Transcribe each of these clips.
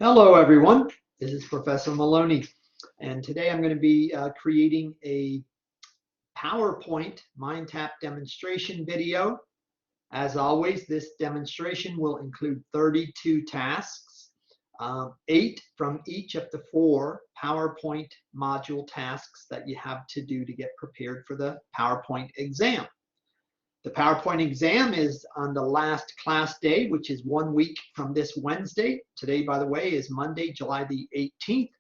Hello everyone, this is Professor Maloney, and today I'm going to be creating a PowerPoint MindTap demonstration video. As always, this demonstration will include 32 tasks, 8 from each of the 4 PowerPoint module tasks that you have to do to get prepared for the PowerPoint exam. The PowerPoint exam is on the last class day, which is 1 week from this Wednesday. Today, by the way, is Monday, July the 18th.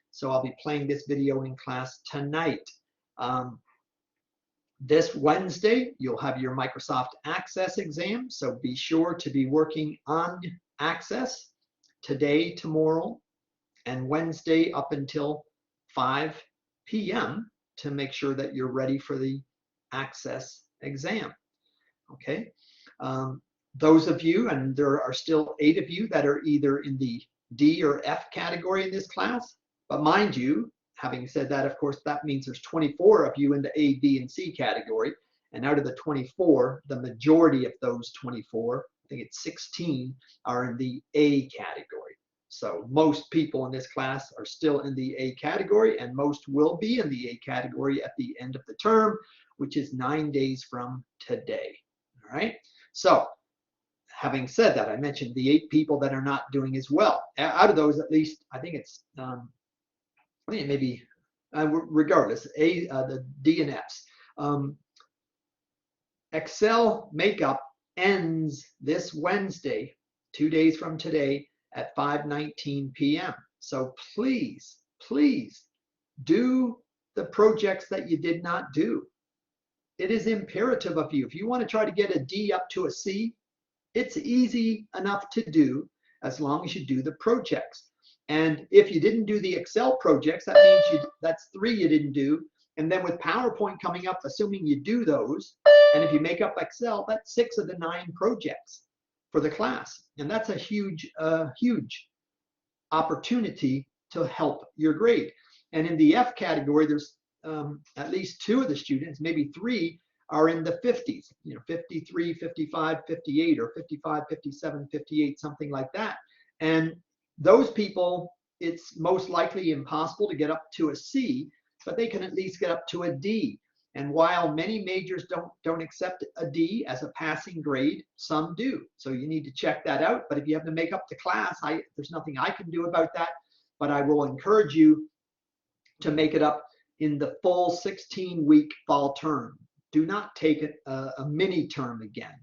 So I'll be playing this video in class tonight. This Wednesday, you'll have your Microsoft Access exam. So be sure to be working on Access today, tomorrow, and Wednesday up until 5 p.m. to make sure that you're ready for the Access exam. Okay, those of you, and there are still 8 of you that are either in the D or F category in this class, but mind you, having said that, of course, that means there's 24 of you in the A, B, and C category, and out of the 24, the majority of those 24, I think it's 16, are in the A category. So most people in this class are still in the A category, and most will be in the A category at the end of the term, which is 9 days from today. All right, so having said that, I mentioned the 8 people that are not doing as well. Out of those, at least, I think it's, I think maybe, regardless, the D and Fs. Excel Makeup ends this Wednesday, 2 days from today, at 5:19 p.m. So please, please do the projects that you did not do. It is imperative of you. If you want to try to get a D up to a C, it's easy enough to do as long as you do the projects. And if you didn't do the Excel projects, that means that's 3 you didn't do. And then with PowerPoint coming up, assuming you do those, and if you make up Excel, that's 6 of the 9 projects for the class. And that's a huge, huge opportunity to help your grade. And in the F category, there's at least 2 of the students, maybe 3, are in the 50s, 53, 55, 58, or 55, 57, 58, something like that. And those people, it's most likely impossible to get up to a C, but they can at least get up to a D. And while many majors don't accept a D as a passing grade, some do. So you need to check that out. But if you have to make up the class, there's nothing I can do about that. But I will encourage you to make it up in the full 16-week fall term. Do not take a mini term again.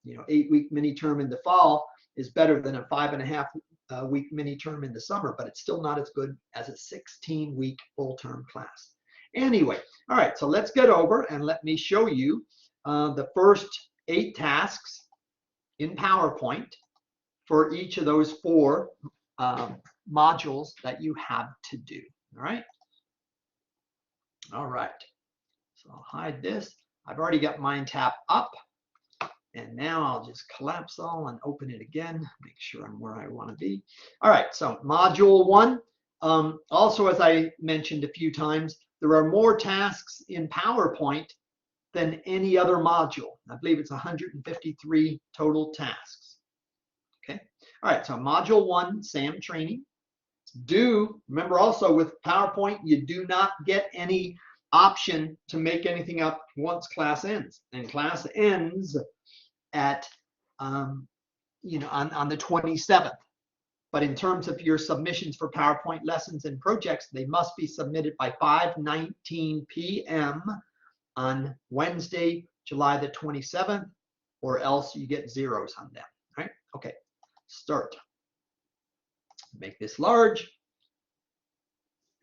8-week mini term in the fall is better than a 5.5-week mini term in the summer, but it's still not as good as a 16-week full term class. Anyway, all right, so let's get over and let me show you the first 8 tasks in PowerPoint for each of those 4 modules that you have to do. All right. All right, so I'll hide this. I've already got MindTap up, and now I'll just collapse all and open it again, make sure I'm where I want to be. All right, so module 1. Also, as I mentioned a few times, there are more tasks in PowerPoint than any other module. I believe it's 153 total tasks. Okay, all right, so module 1, SAM training. Remember also with PowerPoint, you do not get any option to make anything up once class ends. And class ends at, on the 27th. But in terms of your submissions for PowerPoint lessons and projects, they must be submitted by 5:19 p.m. on Wednesday, July the 27th, or else you get zeros on them. All right? Okay, start. Make this large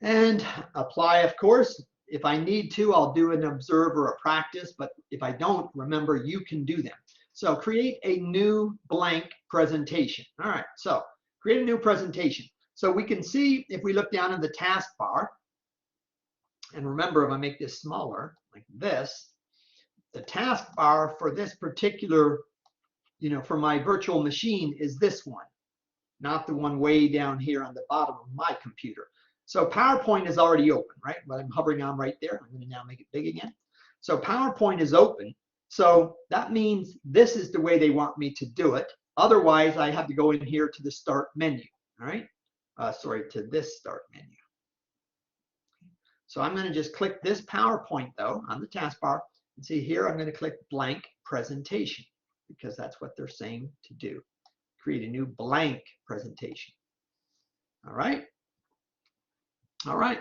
and apply, of course. If I need to, I'll do an observe or a practice, but if I don't, remember, you can do them. So create a new blank presentation. All right, so create a new presentation. So we can see if we look down in the taskbar, and remember, if I make this smaller, like this, the taskbar for this particular, for my virtual machine is this one, not the one way down here on the bottom of my computer. So PowerPoint is already open, right? What I'm hovering on right there. I'm going to now make it big again. So PowerPoint is open. So that means this is the way they want me to do it. Otherwise, I have to go in here to the Start menu, all right? to this start menu. So I'm going to just click this PowerPoint though on the taskbar, and see here I'm going to click blank presentation because that's what they're saying to do. Create a new blank presentation. All right. All right.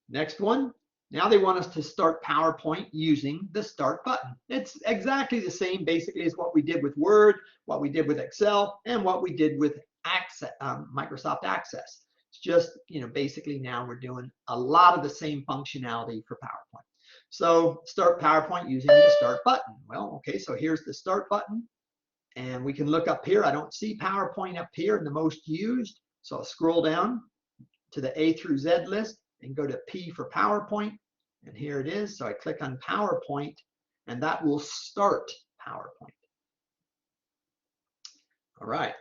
Next one. Now they want us to start PowerPoint using the Start button. It's exactly the same basically as what we did with Word, what we did with Excel, and what we did with Microsoft Access. It's just, basically now we're doing a lot of the same functionality for PowerPoint. So start PowerPoint using the Start button. Well, okay, so here's the Start button. And we can look up here. I don't see PowerPoint up here in the most used. So I'll scroll down to the A through Z list and go to P for PowerPoint. And here it is. So I click on PowerPoint, and that will start PowerPoint. All right.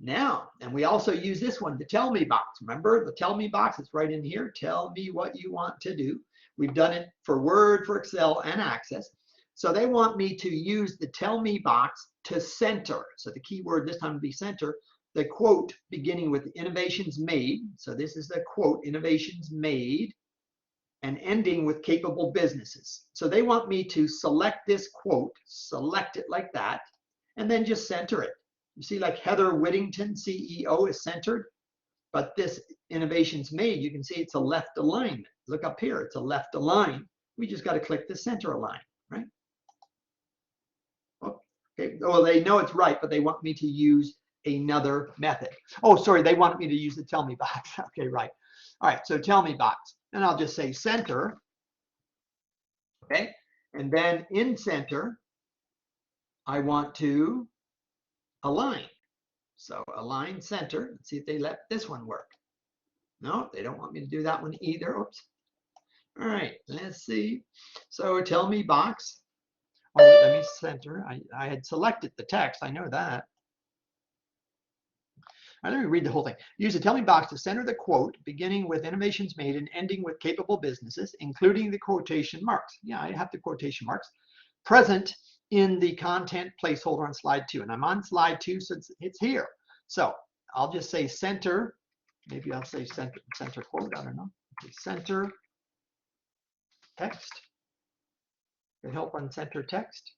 Now, and we also use this one, the Tell Me box. Remember the Tell Me box? It's right in here. Tell me what you want to do. We've done it for Word, for Excel, and Access. So they want me to use the Tell Me box to center. So the key word this time would be center. The quote beginning with innovations made. So this is the quote, innovations made, and ending with capable businesses. So they want me to select this quote, select it like that, and then just center it. You see, like Heather Whittington, CEO, is centered, but this innovations made, you can see it's a left alignment. Look up here, it's a left align. We just got to click the center align, right? Okay. Well, they know it's right, but they want me to use another method. Oh, sorry, they want me to use the Tell Me box. Okay, right. All right, so Tell Me box. And I'll just say center. Okay, and then in center, I want to align. So align center. Let's see if they let this one work. No, they don't want me to do that one either. Oops. All right, let's see. So Tell Me box. Oh, let me center. I had selected the text. I know that. All right, let me read the whole thing. Use the Tell Me box to center the quote, beginning with innovations made and ending with capable businesses, including the quotation marks. Yeah, I have the quotation marks present in the content placeholder on slide 2. And I'm on slide 2, so it's here. So I'll just say center. Maybe I'll say center quote. I don't know. Okay, center text. Can help on center text.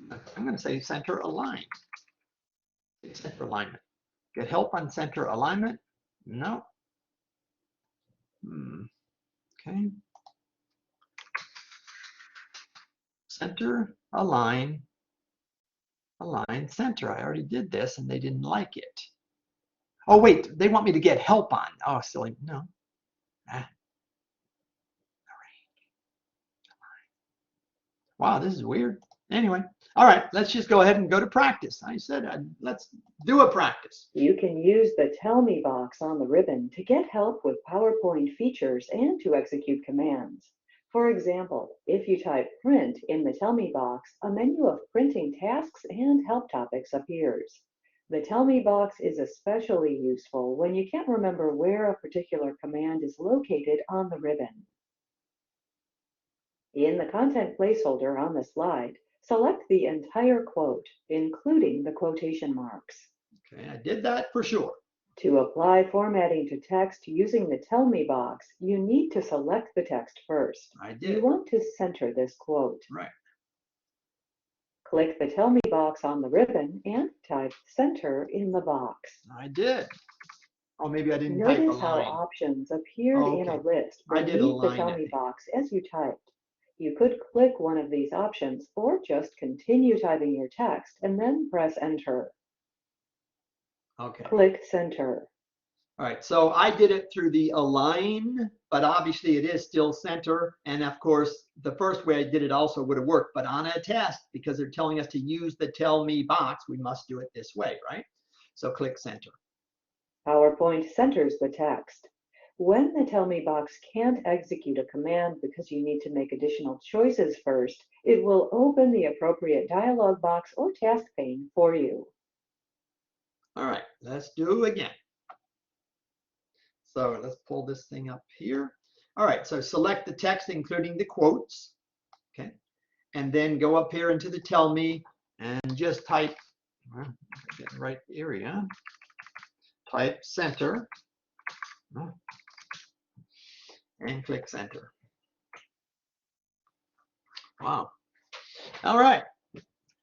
I'm going to say center align. Center alignment. Get help on center alignment? No. Okay. Center, align, center. I already did this and they didn't like it. Oh, wait, they want me to get help on. Oh, silly. No. Wow, this is weird. Anyway, all right, let's just go ahead and go to practice. I said, let's do a practice. You can use the Tell Me box on the ribbon to get help with PowerPoint features and to execute commands. For example, if you type print in the Tell Me box, a menu of printing tasks and help topics appears. The Tell Me box is especially useful when you can't remember where a particular command is located on the ribbon. In the content placeholder on the slide, select the entire quote, including the quotation marks. Okay, I did that for sure. To apply formatting to text using the Tell Me box, you need to select the text first. I did. You want to center this quote. Right. Click the Tell Me box on the ribbon and type center in the box. I did. Oh, maybe I didn't type Notice align. how options appeared in a list beneath the Tell Me box as you typed. You could click one of these options or just continue typing your text and then press enter. Okay. Click center. All right, so I did it through the align, but obviously it is still center. And of course, the first way I did it also would have worked, but on a test, because they're telling us to use the Tell Me box, we must do it this way, right? So click center. PowerPoint centers the text. When the Tell Me box can't execute a command because you need to make additional choices first, it will open the appropriate dialog box or task pane for you. All right, let's do it again. So let's pull this thing up here. All right, so select the text, including the quotes, okay? And then go up here into the Tell Me and just type, Get the right area. Type center and click center. Wow. All right.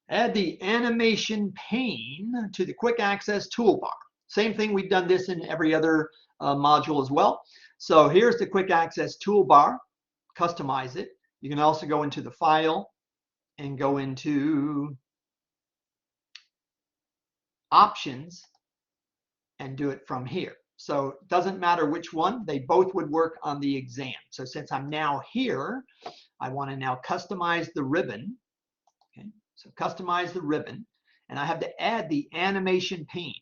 Add the animation pane to the quick access toolbar. Same thing, we've done this in every other module as well. So here's the quick access toolbar. Customize it. You can also go into the file and go into options and do it from here. So it doesn't matter which one, they both would work on the exam. So since I'm now here, I want to now customize the ribbon. Okay, so customize the ribbon, and I have to add the animation pane.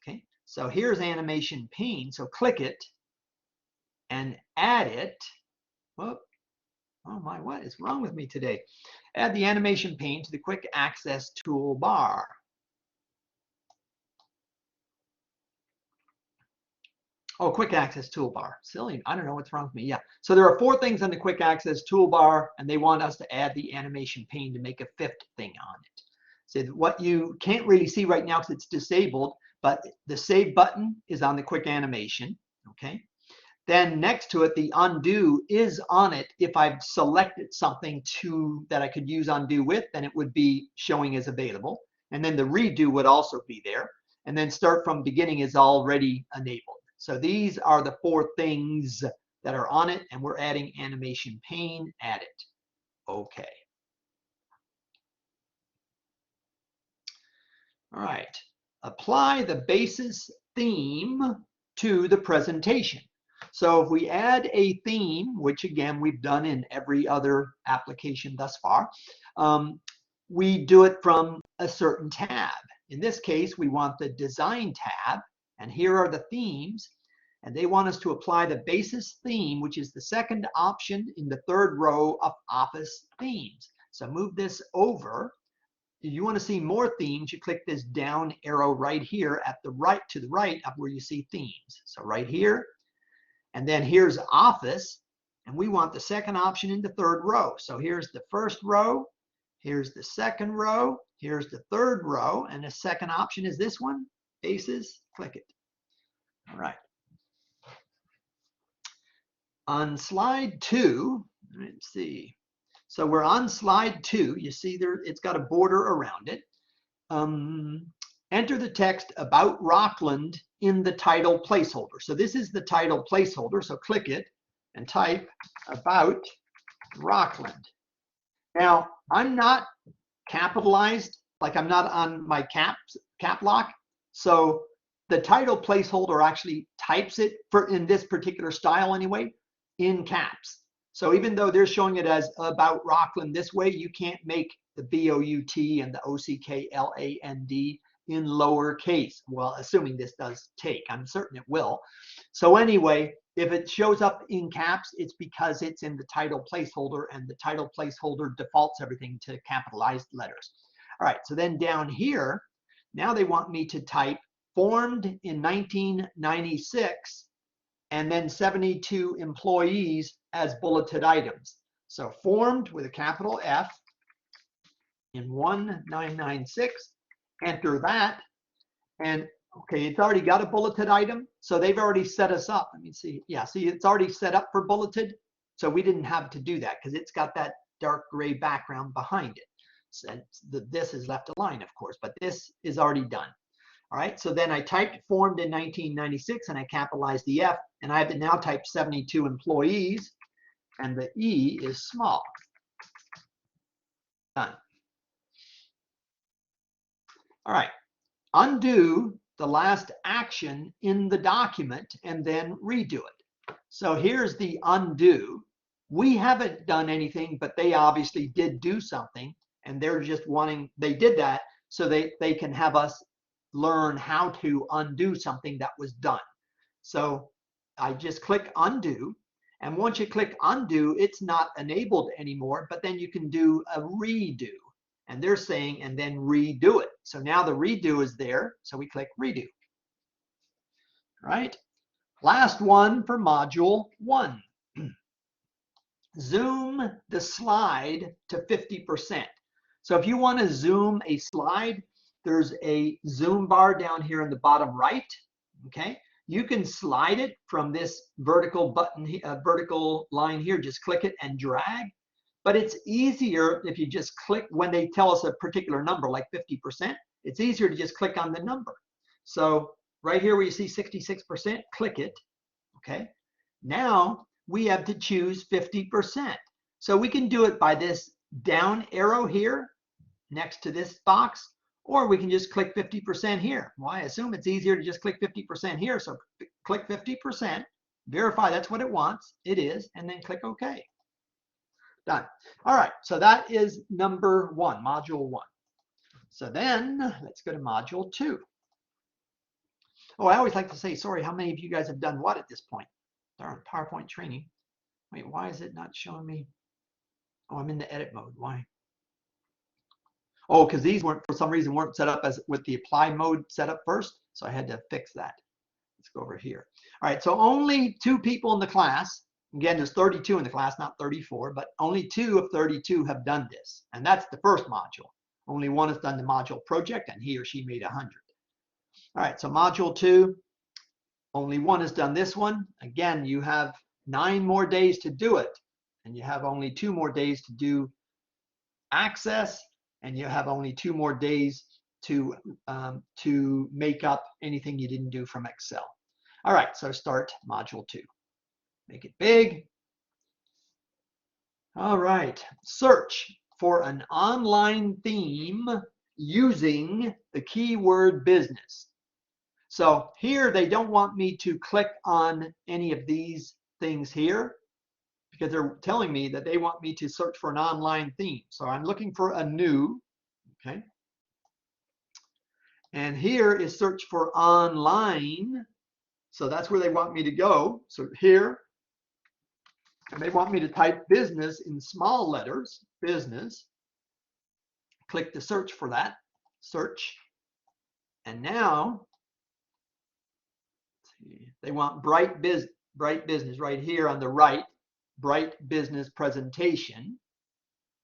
Okay, so here's animation pane. So click it and add it. Whoop. Oh my, what is wrong with me today? Add the animation pane to the quick access toolbar. Oh, quick access toolbar. Silly. I don't know what's wrong with me. Yeah. So there are 4 things on the quick access toolbar, and they want us to add the animation pane to make a 5th thing on it. So what you can't really see right now because it's disabled, but the save button is on the quick animation. Okay. Then next to it, the undo is on it. If I've selected something that I could use undo with, then it would be showing as available. And then the redo would also be there. And then start from beginning is already enabled. So these are the 4 things that are on it, and we're adding animation pane, add it. Okay. All right. Apply the basis theme to the presentation. So if we add a theme, which again we've done in every other application thus far, we do it from a certain tab. In this case, we want the design tab, and here are the themes, and they want us to apply the basis theme, which is the 2nd option in the 3rd row of Office themes. So move this over. If you want to see more themes, you click this down arrow right here at the right, to the right of where you see themes. So right here, and then here's Office, and we want the 2nd option in the 3rd row. So here's the 1st row, here's the 2nd row, here's the 3rd row, and the 2nd option is this one, basis, click it. All right. On slide 2, let's see. So we're on slide 2. You see there, it's got a border around it. Enter the text about Rockland in the title placeholder. So this is the title placeholder. So click it and type about Rockland. Now, I'm not capitalized, like I'm not on my cap lock. So the title placeholder actually types it in this particular style anyway, in caps. So even though they're showing it as about Rockland this way, you can't make the B-O-U-T and the O-C-K-L-A-N-D in lowercase. Well, assuming this does take, I'm certain it will. So anyway, if it shows up in caps, it's because it's in the title placeholder, and the title placeholder defaults everything to capitalized letters. All right, so then down here, now they want me to type formed in 1996 and then 72 employees as bulleted items. So formed with a capital F in 1996, enter that, and okay, it's already got a bulleted item, so they've already set us up. Let me see. Yeah, see, it's already set up for bulleted, so we didn't have to do that because it's got that dark gray background behind it. So this is left aligned, of course, but this is already done. All right, so then I typed formed in 1996 and I capitalized the F, and I have to now type 72 employees, and the E is small. Done. All right, undo the last action in the document and then redo it. So here's the undo. We haven't done anything, but they obviously did do something, and they're just wanting, they did that so they can have us learn how to undo something that was done. So I just click undo, and once you click undo, it's not enabled anymore, but then you can do a redo, and they're saying, and then redo it. So now the redo is there, so we click redo. All right, last one for module 1. Zoom the slide to 50%. So if you want to zoom a slide, there's a zoom bar down here in the bottom right. Okay, you can slide it from this vertical button, vertical line here. Just click it and drag. But it's easier if you just click when they tell us a particular number, like 50%. It's easier to just click on the number. So right here where you see 66%, click it. Okay. Now we have to choose 50%. So we can do it by this down arrow here next to this box, or we can just click 50% here. Well, I assume it's easier to just click 50% here. So click 50%, verify that's what it wants. It is, and then click OK. Done. All right, so that is number 1, module 1. So then let's go to module 2. Oh, I always like to say, sorry, how many of you guys have done what at this point? Darn, PowerPoint training. Wait, why is it not showing me? Oh, I'm in the edit mode. Why? Oh, because these weren't, for some reason, weren't set up as with the apply mode set up first. So I had to fix that. Let's go over here. All right, so only 2 people in the class. Again, there's 32 in the class, not 34, but only 2 of 32 have done this. And that's the first module. Only 1 has done the module project, and he or she made 100. All right, so module 2, only 1 has done this one. Again, you have 9 more days to do it, and you have only 2 more days to do access, and you have only 2 more days to make up anything you didn't do from Excel. All right, so start module 2. Make it big. All right, search for an online theme using the keyword business. So here they don't want me to click on any of these things here because they're telling me that they want me to search for an online theme. So I'm looking for a new, okay? And here is search for online. So that's where they want me to go. So here, and they want me to type business in small letters, business. Click the search for that, search. And now they want bright business right here on the right, bright business presentation,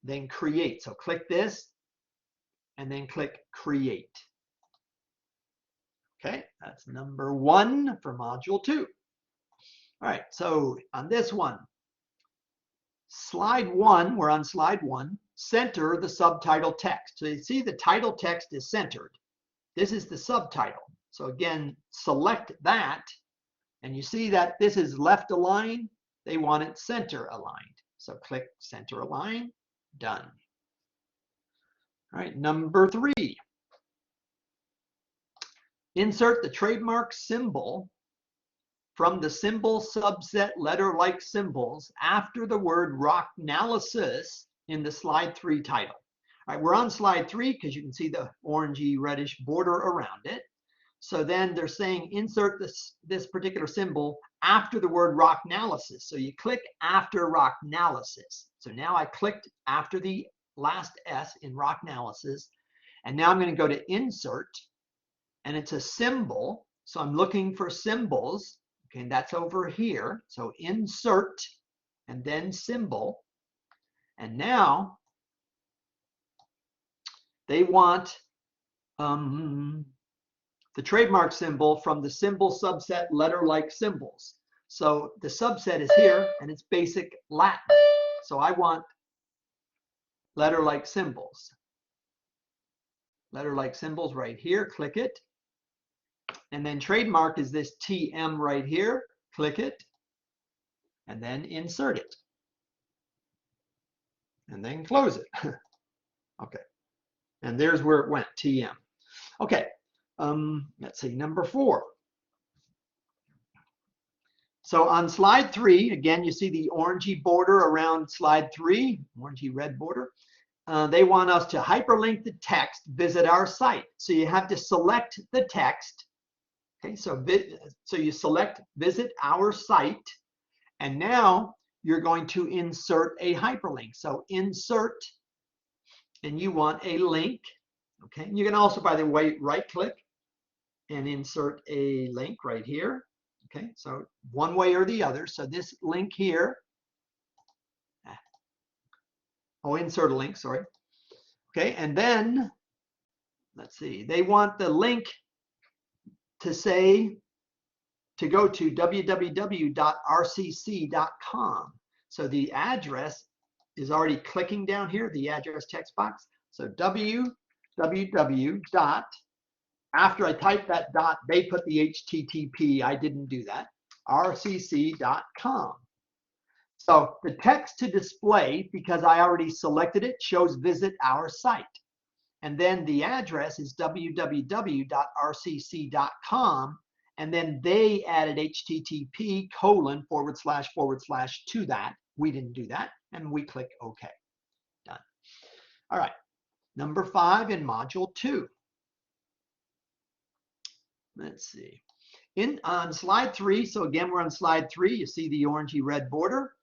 then create. So click this and then click create. Okay, that's number 1 for module 2. All right, so on this one, slide 1, we're on slide 1, center the subtitle text. So you see the title text is centered. This is the subtitle. So again, select that, and you see that this is left aligned. They want it center aligned. So click center align, done. All right, number 3. Insert the trademark symbol from the symbol subset letter-like symbols after the word rocknalysis in the slide 3 title. All right, we're on slide 3 because you can see the orangey reddish border around it. So then they're saying insert this particular symbol after the word rocknalysis. So you click after rocknalysis. So now I clicked after the last S in rocknalysis. And now I'm going to go to insert, and it's a symbol. So I'm looking for symbols. Okay, and that's over here. So insert and then symbol. And now they want the trademark symbol from the symbol subset letter-like symbols. So the subset is here, and it's basic Latin. So I want letter-like symbols. Letter-like symbols right here, click it. And then trademark is this TM right here, click it. And then insert it. And then close it. Okay. And there's where it went, TM. Okay. Let's see, number 4. So on slide 3, again, you see the orangey border around slide 3, orangey red border. They want us to hyperlink the text, visit our site. So you have to select the text. Okay, so you select visit our site, and now you're going to insert a hyperlink. So insert, and you want a link. Okay, and you can also, by the way, right click and insert a link right here. Okay, so one way or the other. So this link here, insert a link, sorry. Okay, and then let's see, they want the link to say, to go to www.rcc.com. So the address is already clicking down here, the address text box. So www. After I type that dot, they put the HTTP. I didn't do that. rcc.com. So the text to display, because I already selected it, shows visit our site. And then the address is www.rcc.com. And then they added http:// to that. We didn't do that. And we click OK. Done. All right. Number 5 in module 2. Let's see. On slide 3, so again, we're on slide 3. You see the orangey red border.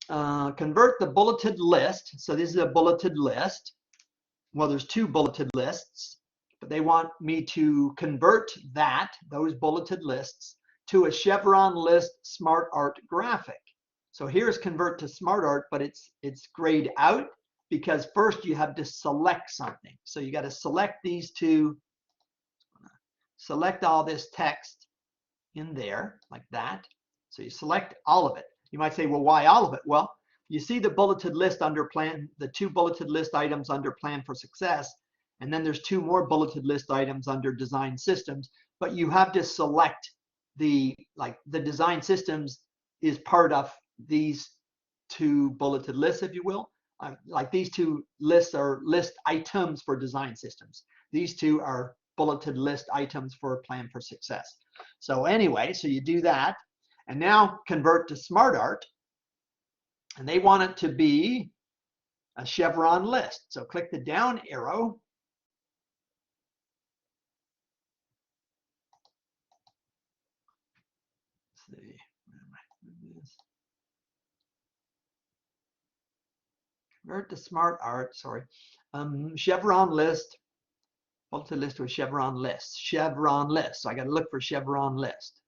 Convert the bulleted list. So this is a bulleted list. Well, there's 2 bulleted lists, but they want me to convert those bulleted lists to a chevron list smart art graphic. So here's convert to smart art, but it's grayed out because first you have to select something. So you got to select these 2, select all this text in there like that. So you select all of it. You might say, well, why all of it? Well, you see the bulleted list under plan, the 2 bulleted list items under plan for success. And then there's 2 more bulleted list items under design systems, but you have to select the design systems is part of these 2 bulleted lists, if you will. Like these 2 lists are list items for design systems. These 2 are bulleted list items for plan for success. So anyway, so you do that and now convert to smart art. And they want it to be a chevron list. So click the down arrow. Let's see. Convert to smart art, sorry. Chevron list. Bulleted list to a chevron list. Chevron list. So I got to look for chevron list.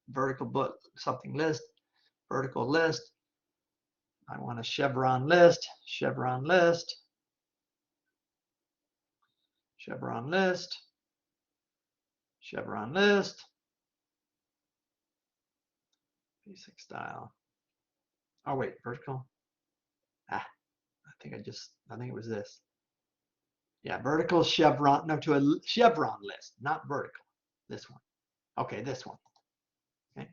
Vertical book, something list. Vertical list. I want a chevron list, chevron list, chevron list, chevron list, basic style. Oh wait, vertical. I think it was this. Yeah, vertical chevron, no, to a chevron list, not vertical. This one. Okay, this one. Okay.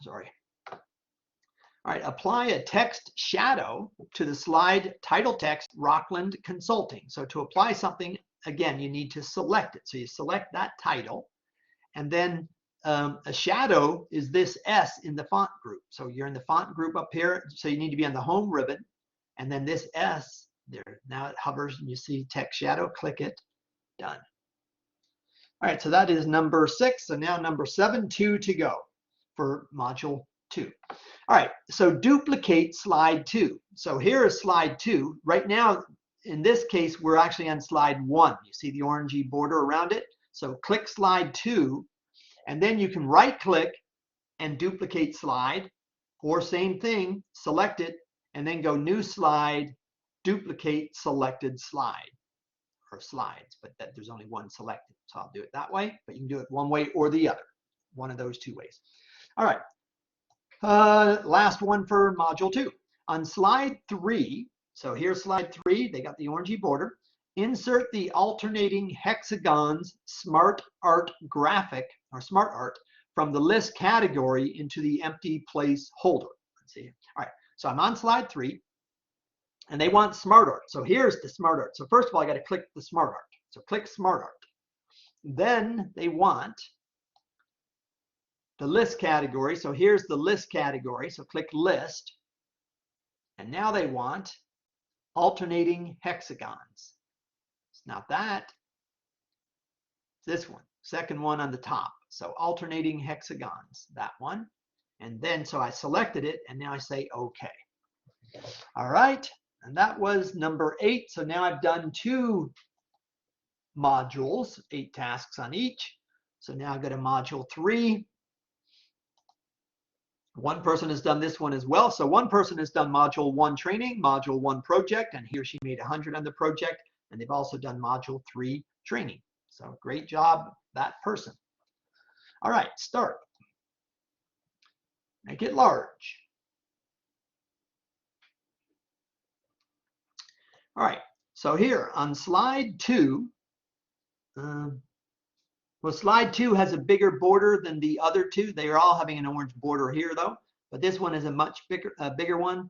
Sorry. All right, apply a text shadow to the slide title text Rockland Consulting. So to apply something, again, you need to select it. So you select that title, and then a shadow is this S in the font group. So you're in the font group up here, so you need to be on the home ribbon, and then this S there. Now it hovers and you see text shadow, click it, done. All right, so that is number 6. So now number 7, 2 to go for module 2. All right, so duplicate slide 2. So here is slide 2. Right now, in this case, we're actually on slide 1. You see the orangey border around it? So click slide 2, and then you can right click and duplicate slide, or same thing, select it, and then go new slide, duplicate selected slide, or slides, but there's only one selected. So I'll do it that way, but you can do it one way or the other, one of those 2 ways. All right. Last one for module 2. On slide 3, so here's slide 3, they got the orangey border. Insert the alternating hexagons smart art graphic, or smart art, from the list category into the empty place holder. Let's see. All right, so I'm on slide 3, and they want smart art. So here's the smart art. So first of all, I got to click the smart art. So click smart art. Then they want the list category. So here's the list category. So click list. And now they want alternating hexagons. It's not that. It's this one. Second one on the top. So alternating hexagons, that one. And then, so I selected it, and now I say OK. All right. And that was number 8. So now I've done 2 modules, 8 tasks on each. So now I go to module 3. One person has done this one as well. So one person has done module 1 training, module 1 project, and he or she made 100 on the project. And they've also done module 3 training. So great job, that person. All right, start. Make it large. All right, so here on slide 2, well, slide 2 has a bigger border than the other two. They are all having an orange border here, though, but this one is a much bigger one.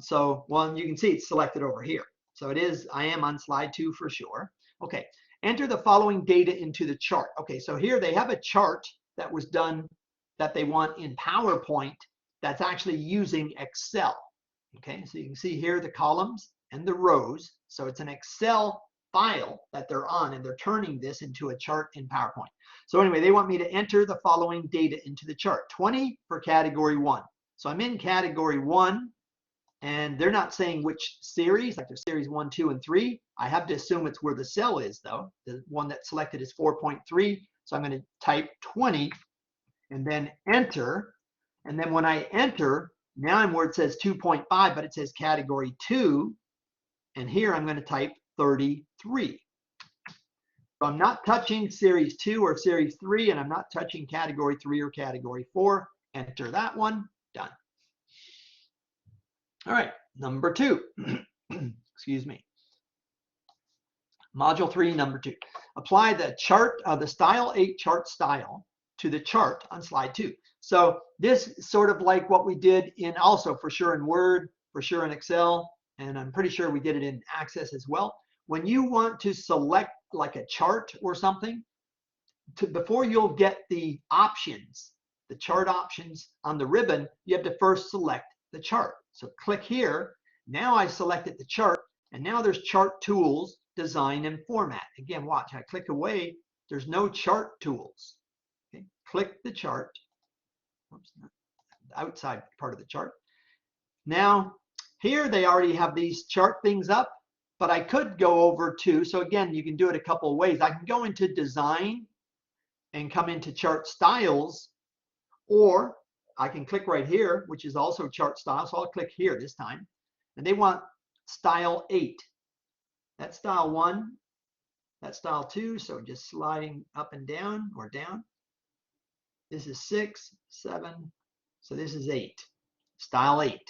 So, well, you can see it's selected over here. So it is, I am on slide 2 for sure. Okay, enter the following data into the chart. Okay, so here they have a chart that was done that they want in PowerPoint that's actually using Excel. Okay, so you can see here the columns and the rows. So it's an Excel file that they're on, and they're turning this into a chart in PowerPoint. So anyway, they want me to enter the following data into the chart. 20 for category 1. So I'm in category 1, and they're not saying which series, like there's series 1, 2, and 3. I have to assume it's where the cell is, though. The one that's selected is 4.3. So I'm going to type 20 and then enter. And then when I enter, now I'm where it says 2.5, but it says category 2. And here I'm going to type 33. So I'm not touching series 2 or series 3, and I'm not touching category 3 or category 4. Enter that one. Done. All right, number 2. Excuse me. Module 3, number 2. Apply the chart, the style 8 chart style to the chart on slide 2. So this is sort of like what we did in also for sure in Word, for sure in Excel, and I'm pretty sure we did it in Access as well. When you want to select like a chart or something, before you'll get the options, the chart options on the ribbon, you have to first select the chart. So click here. Now I selected the chart, and now there's chart tools, design, and format. Again, watch, I click away, there's no chart tools. Okay, click the chart. Oops, not the outside part of the chart. Now, here they already have these chart things up, but I could go over to, so again, you can do it a couple of ways. I can go into design and come into chart styles, or I can click right here, which is also chart style. So I'll click here this time, and they want style 8. That's style 1, that's style 2. So just sliding up and down or down. This is 6, 7. So this is 8. Style 8.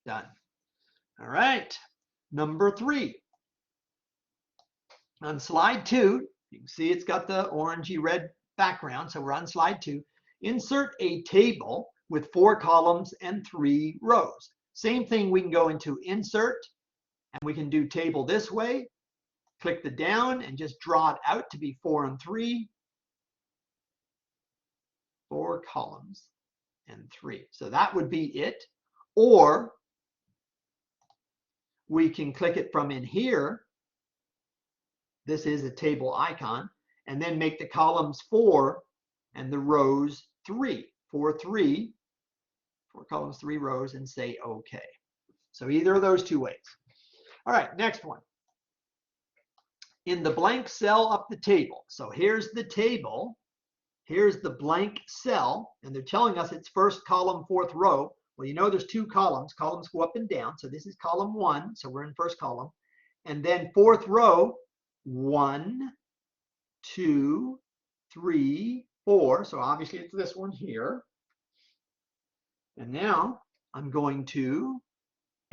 Done. All right. Number 3. On slide 2, you can see it's got the orangey red background. So we're on slide 2. Insert a table with 4 columns and 3 rows. Same thing, we can go into insert, and we can do table this way. Click the down and just draw it out to be 4 and 3. 4 columns and 3. So that would be it. Or we can click it from in here. This is a table icon, and then make the columns 4 and the rows 3. 4, 3, 4 columns, 3 rows, and say OK. So either of those two ways. All right, next one. In the blank cell up the table. So here's the table. Here's the blank cell, and they're telling us it's first column, 4th row. Well, you know there's 2 columns. Columns go up and down. So this is column 1. So we're in first column. And then 4th row, 1, 2, 3, 4. So obviously it's this one here. And now I'm going to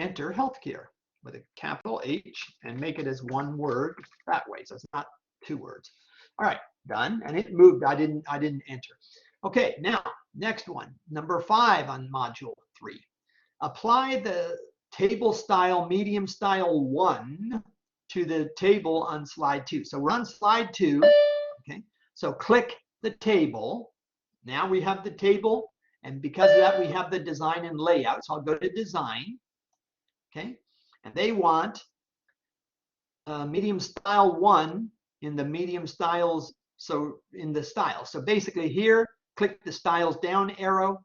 enter healthcare with a capital H and make it as one word that way. So it's not 2 words. All right, done. And it moved. I didn't enter. Okay, now next one, number 5 on module 3. Apply the table style, medium style 1 to the table on slide 2. So we're on slide 2. Okay, so click the table. Now we have the table, and because of that, we have the design and layout. So I'll go to design. Okay, and they want medium style 1 in the medium styles. So in the style. So basically here, click the styles down arrow,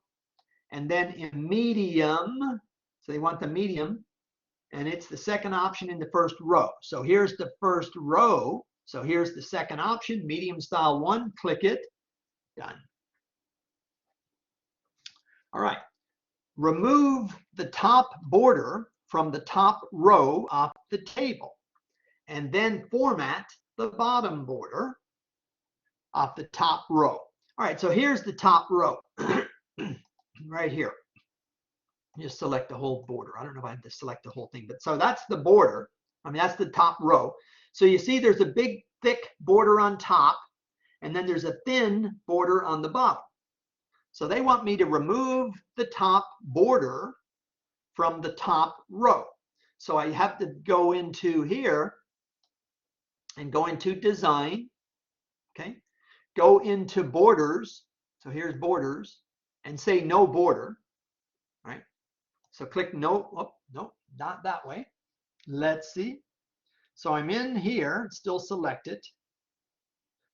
and then in medium, so they want the medium, and it's the second option in the first row. So here's the first row. So here's the second option, medium style 1, click it, done. All right. Remove the top border from the top row off the table, and then format the bottom border off the top row. All right, so here's the top row right here. Just select the whole border. I don't know if I have to select the whole thing, but so that's the border. I mean, that's the top row. So you see there's a big, thick border on top, and then there's a thin border on the bottom. So they want me to remove the top border from the top row. So I have to go into here and go into design, okay? Go into borders. So here's borders and say no border, right? So click no, oh, no, not that way. Let's see. So I'm in here, still select it.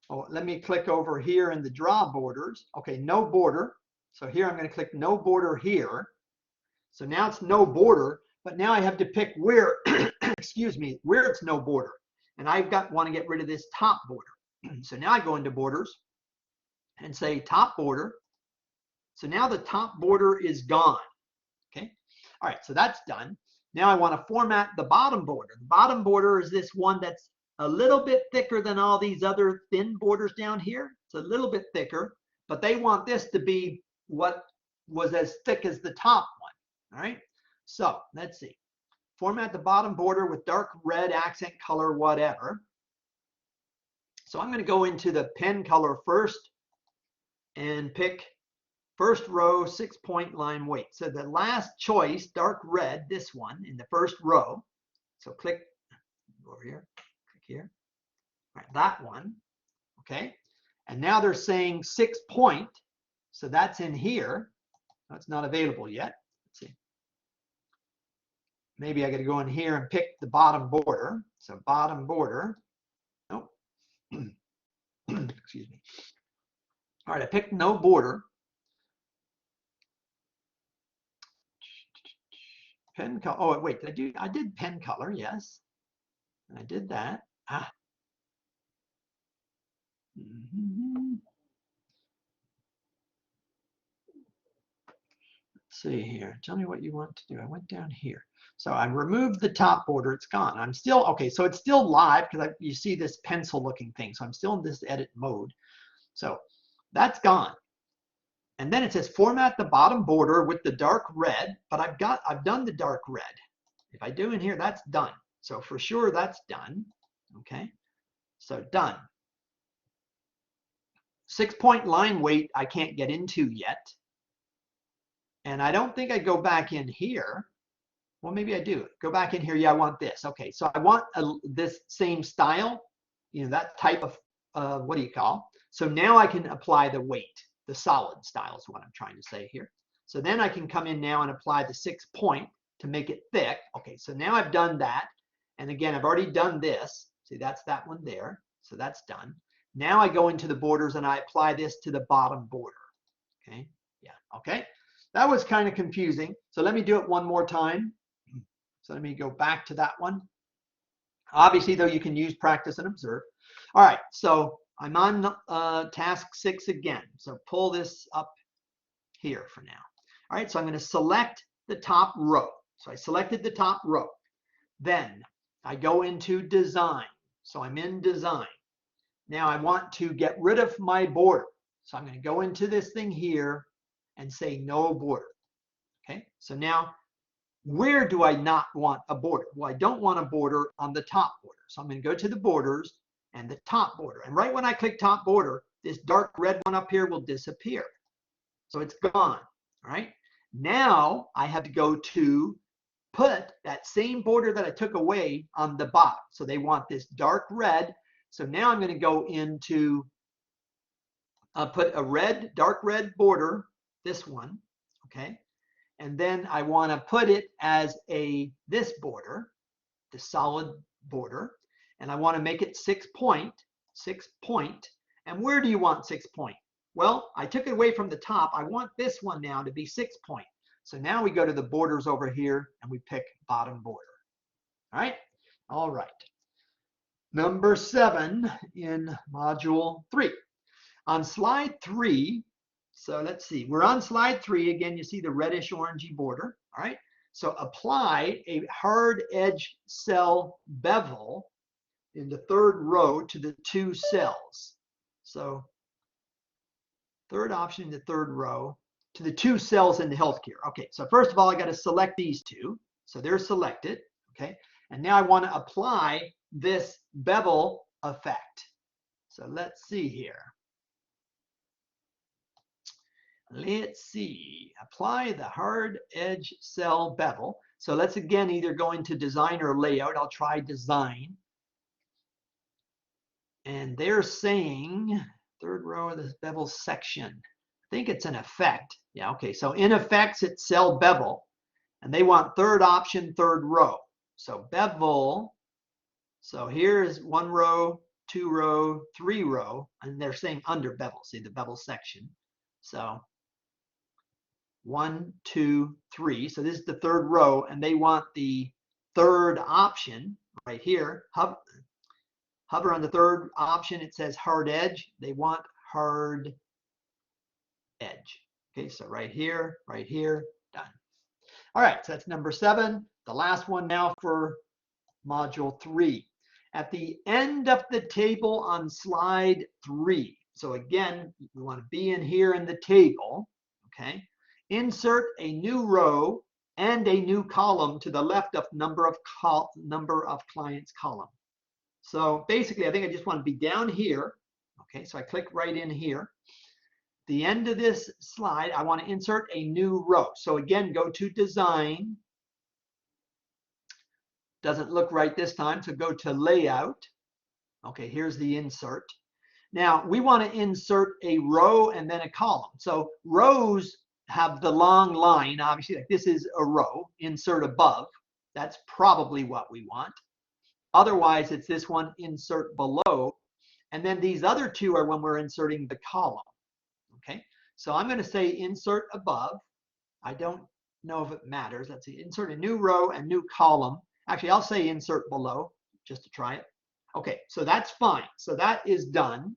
Oh, let me click over here in the draw borders. Okay, no border. So here I'm going to click no border here. So now it's no border, but now I have to pick where, excuse me, where it's no border. And I've want to get rid of this top border. So now I go into borders and say top border. So now the top border is gone. Okay. All right, so that's done. Now I want to format the bottom border. The bottom border is this one that's a little bit thicker than all these other thin borders down here. It's a little bit thicker, but they want this to be what was as thick as the top one. All right, so let's see. Format the bottom border with dark red accent color, whatever. So I'm going to go into the pen color first and pick first row 6-point line weight. So the last choice, dark red, this one in the first row. So click over here, click here. All right, that one. Okay. And now they're saying 6-point. So that's in here. That's not available yet. Let's see. Maybe I got to go in here and pick the bottom border. So bottom border. Nope. Excuse me. All right, I picked no border. Pen color. Oh, wait, I did pen color, yes. And I did that. Ah. Let's see here. Tell me what you want to do. I went down here. So I removed the top border. It's gone. I'm still, okay, so it's still live because you see this pencil looking thing. So I'm still in this edit mode. So that's gone. And then it says format the bottom border with the dark red, but I've done the dark red. If I do in here, that's done. So for sure that's done. Okay. So done. 6-point line weight I can't get into yet. And I don't think I go back in here. Well, maybe I do. Go back in here. Yeah, I want this. Okay, so I want this same style, that type of, what do you call? So now I can apply the weight, the solid style is what I'm trying to say here. So then I can come in now and apply the 6-point to make it thick. Okay, so now I've done that. And again, I've already done this. See, that's that one there. So that's done. Now I go into the borders and I apply this to the bottom border. Okay, yeah, okay. That was kind of confusing. So let me do it one more time. So let me go back to that one. Obviously, though, you can use practice and observe. All right, so I'm on task 6 again. So pull this up here for now. All right, so I'm going to select the top row. So I selected the top row. Then I go into design. So I'm in design. Now I want to get rid of my border. So I'm going to go into this thing here and say no border. Okay, so now where do I not want a border? Well, I don't want a border on the top border. So I'm going to go to the borders and the top border. And right when I click top border, this dark red one up here will disappear. So it's gone. All right. Now I have to go to put that same border that I took away on the bottom. So they want this dark red. So now I'm going to go into put a dark red border, this one. Okay. And then I want to put it as this border, the solid border, and I want to make it 6-point. And where do you want 6-point? Well, I took it away from the top. I want this one now to be 6-point. So now we go to the borders over here and we pick bottom border. All right. All right. Number 7 in module 3. On slide 3, So let's see, we're on slide 3. Again, you see the reddish orangey border. All right. So apply a hard edge cell bevel in the 3rd row to the 2 cells. So 3rd option in the 3rd row to the 2 cells in the healthcare. Okay, so first of all, I got to select these 2. So they're selected. Okay, and now I want to apply this bevel effect. So let's see here. Let's see, apply the hard edge cell bevel. So let's again either go into design or layout. I'll try design. And they're saying 3rd row of the bevel section. I think it's an effect. Yeah, okay. So in effects, it's cell bevel. And they want 3rd option, 3rd row. So bevel. So here's 1 row, 2 row, 3 row. And they're saying under bevel. See the bevel section. So 1, 2, 3. So this is the 3rd row. And they want the 3rd option right here. Hover on the 3rd option. It says hard edge. They want hard edge. Okay, so right here, done. All right, so that's number 7. The last one now for module 3. At the end of the table on slide 3. So again, we want to be in here in the table. Okay, insert a new row and a new column to the left of number of clients column. So basically, I think I just want to be down here. Okay, so I click right in here. The end of this slide, I want to insert a new row. So again, go to design. Doesn't look right this time, so go to layout. Okay, here's the insert. Now, we want to insert a row and then a column. So rows have the long line, obviously, like this is a row, insert above. That's probably what we want. Otherwise, it's this one, insert below. And then these other 2 are when we're inserting the column. Okay, so I'm going to say insert above. I don't know if it matters. Let's see, insert a new row and new column. Actually, I'll say insert below just to try it. Okay, so that's fine. So that is done.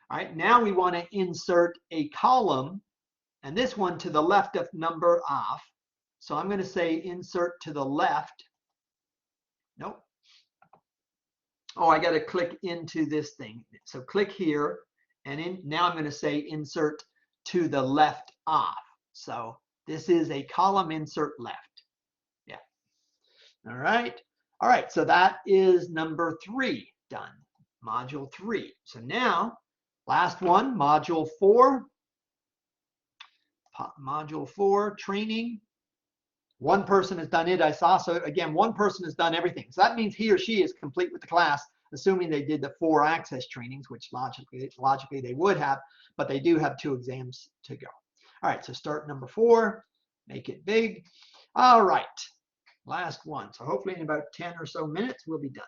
All right, now we want to insert a column, and this one to the left of number off. So I'm going to say insert to the left. Nope. Oh, I got to click into this thing. So click here, and now I'm going to say insert to the left off. So this is a column insert left. Yeah. All right. All right. So that is number 3 done. Module 3. So now, last one, module 4. Module 4, training. One person has done it, I saw. So again, one person has done everything. So that means he or she is complete with the class, assuming they did the 4 access trainings, which logically they would have, but they do have 2 exams to go. All right, so start number 4, make it big. All right, last one. So hopefully in about 10 or so minutes, we'll be done.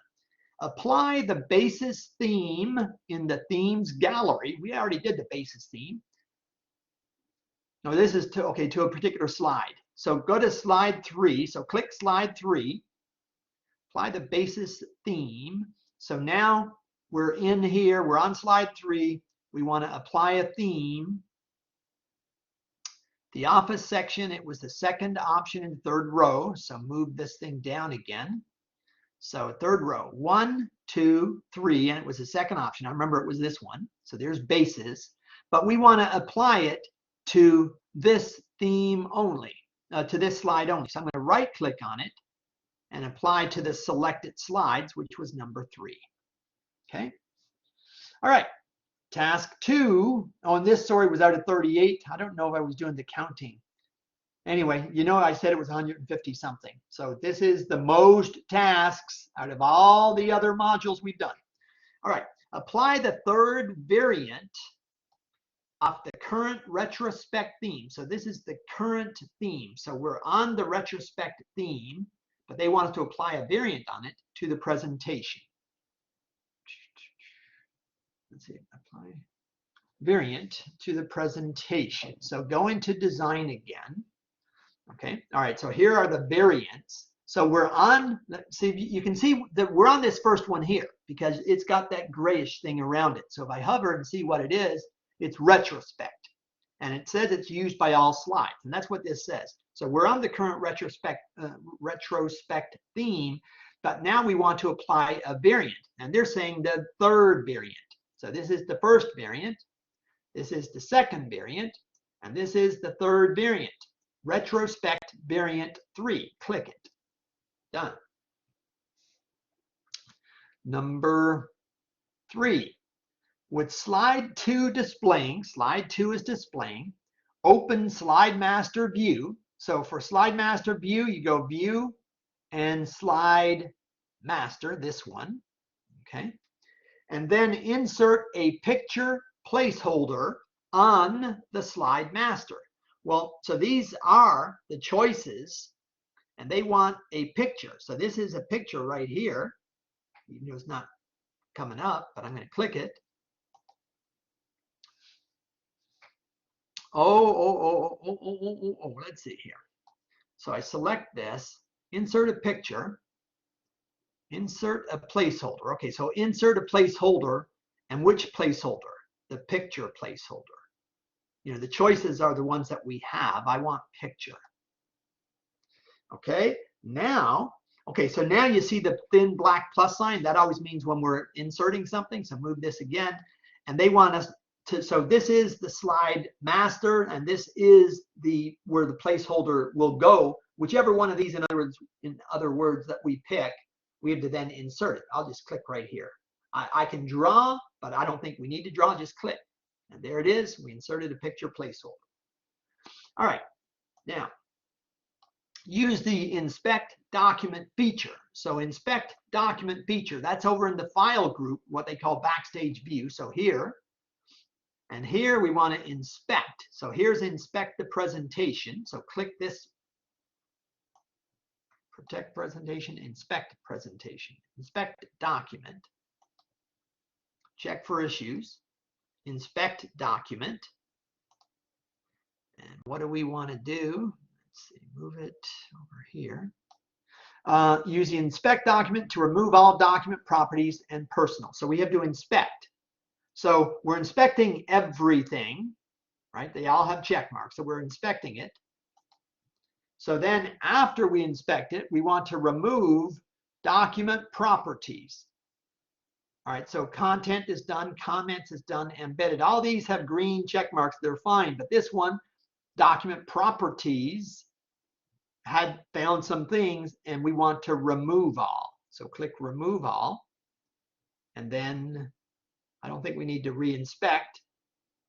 Apply the basis theme in the themes gallery. We already did the basis theme. No, this is to a particular slide. So go to slide 3. So click slide 3. Apply the basis theme. So now we're in here. We're on slide 3. We want to apply a theme. The office section, it was the 2nd option in the 3rd row. So move this thing down again. So 3rd row, 1, 2, 3, and it was the 2nd option. I remember it was this one. So there's basis. But we want to apply it to this theme only, to this slide only. So I'm going to right click on it and apply to the selected slides, which was number 3. Okay. All right. Task 2. Oh, and this story was out of 38. I don't know if I was doing the counting. Anyway, you know, I said it was 150 something. So this is the most tasks out of all the other modules we've done. All right. Apply the 3rd variant of the current retrospect theme. So this is the current theme. So we're on the retrospect theme, but they want us to apply a variant on it to the presentation. Let's see, apply variant to the presentation. So go into design again. Okay, all right, so here are the variants. So we're on, see, you can see that we're on this first one here because it's got that grayish thing around it. So if I hover and see what it is, it's retrospect. And it says it's used by all slides. And that's what this says. So we're on the current retrospect theme, but now we want to apply a variant. And they're saying the third variant. So this is the first variant. This is the second variant. And this is the third variant. Retrospect variant 3. Click it. Done. Number 3. With slide 2 displaying, slide 2 is displaying, open slide master view. So for slide master view, you go view and slide master, this one, okay? And then insert a picture placeholder on the slide master. Well, so these are the choices, and they want a picture. So this is a picture right here, even though it's not coming up, but I'm going to click it. Let's see here. So I select this, insert a picture, insert a placeholder. Okay, so insert a placeholder, and which placeholder? The picture placeholder. You know, the choices are the ones that we have. I want picture. Okay, now, so now you see the thin black plus sign. That always means when we're inserting something. So move this again, and they want us to, so this is the slide master, and this is the where the placeholder will go. Whichever one of these, in other words, that we pick, we have to then insert it. I'll just click right here. I can draw, but I don't think we need to draw. Just click, and there it is. We inserted a picture placeholder. All right, now use the inspect document feature. So inspect document feature, that's over in the file group, what they call backstage view. So here. And here we want to inspect. So here's inspect the presentation. So click this, protect presentation, inspect presentation, inspect document, check for issues, inspect document. And what do we want to do? Let's see, move it over here. Use the inspect document to remove all document properties and personal. So we have to inspect. So we're inspecting everything, right? They all have check marks, so we're inspecting it. So then after we inspect it, we want to remove document properties. All right, so content is done, comments is done, embedded. All these have green check marks, they're fine. But this one, document properties, had found some things and we want to remove all. So click remove all. And then I don't think we need to re-inspect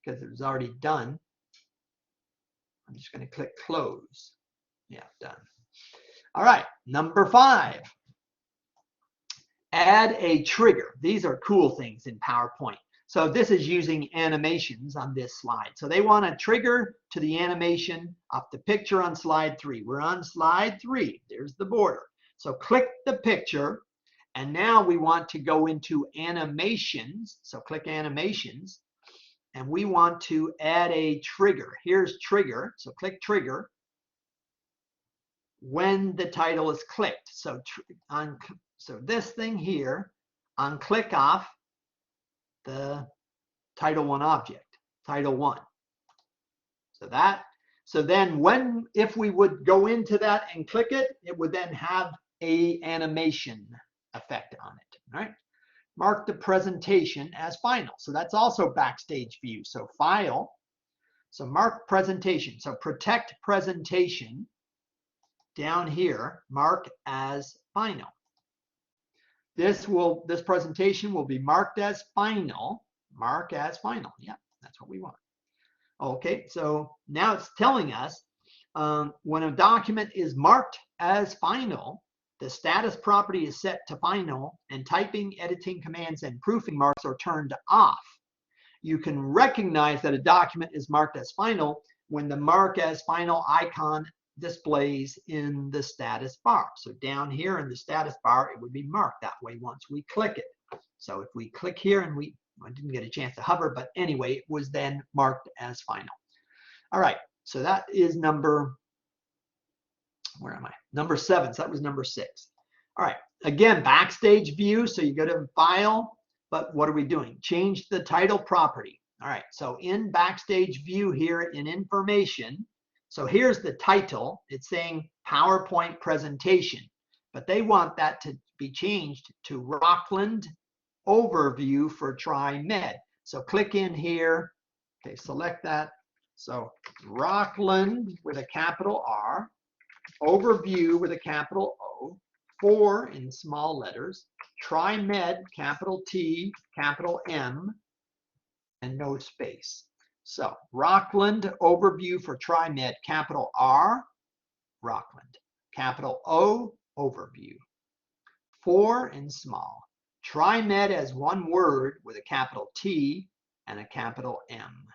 because it was already done. I'm just going to click close. Yeah, done. All right, number 5. Add a trigger. These are cool things in PowerPoint. So this is using animations on this slide. So they want a trigger to the animation of the picture on slide 3. We're on slide 3. There's the border. So click the picture. And now we want to go into animations. So click animations. And we want to add a trigger. Here's trigger. So click trigger when the title is clicked. So this thing here, on click off the title 1 object, title 1. So then if we would go into that and click it, it would then have a animation effect on it, right? Mark the presentation as final. So that's also backstage view. So file, so mark presentation. So protect presentation down here, mark as final. This presentation will be marked as final. Mark as final. Yeah, that's what we want. Okay, so now it's telling us when a document is marked as final, the status property is set to final, and typing, editing commands, and proofing marks are turned off. You can recognize that a document is marked as final when the mark as final icon displays in the status bar. So down here in the status bar, it would be marked that way once we click it. So if we click here and I didn't get a chance to hover, but anyway, it was then marked as final. All right, so that is number 7. So that was number 6. All right, again, backstage view. So you go to file, but what are we doing? Change the title property. All right, so in Backstage View here in Information, so here's the title. It's saying PowerPoint Presentation, but they want that to be changed to Rockland Overview for TriMed. So click in here, okay, select that. So Rockland with a capital R, Overview with a capital O, 4 in small letters, TriMed, capital T, capital M, and no space. So Rockland Overview for TriMed, capital R, Rockland, capital O, Overview, 4 in small. TriMed as one word with a capital T and a capital M.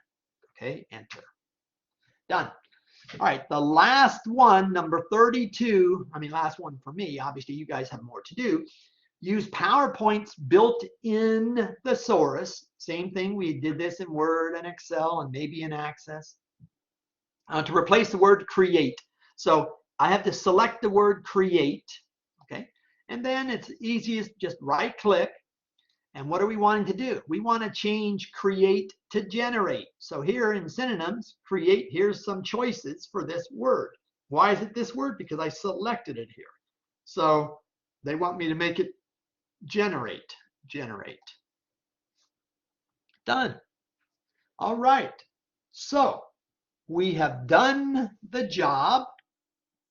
Okay, enter. Done. All right, the last one, number 32, last one for me, obviously you guys have more to do. Use PowerPoints built in thesaurus. Same thing, we did this in Word and Excel and maybe in Access. To replace the word create. So I have to select the word create, okay? And then it's easiest, just right click. And what are we wanting to do? We want to change create to generate. So here in synonyms, create, here's some choices for this word. Why is it this word? Because I selected it here. So they want me to make it generate. Done. All right. So we have done the job.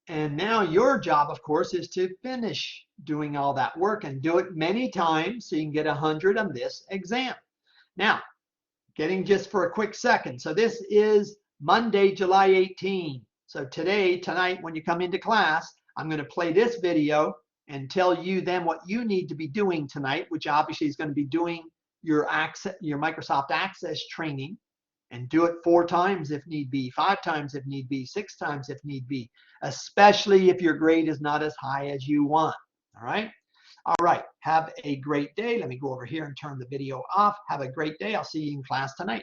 And now your job, of course, is to finish doing all that work and do it many times so you can get 100 on this exam. Now, getting just for a quick second. So this is Monday, July 18. So tonight, when you come into class, I'm going to play this video and tell you then what you need to be doing tonight, which obviously is going to be doing your Microsoft Access training. And do it 4 times if need be, 5 times if need be, 6 times if need be, especially if your grade is not as high as you want. All right? All right. Have a great day. Let me go over here and turn the video off. Have a great day. I'll see you in class tonight.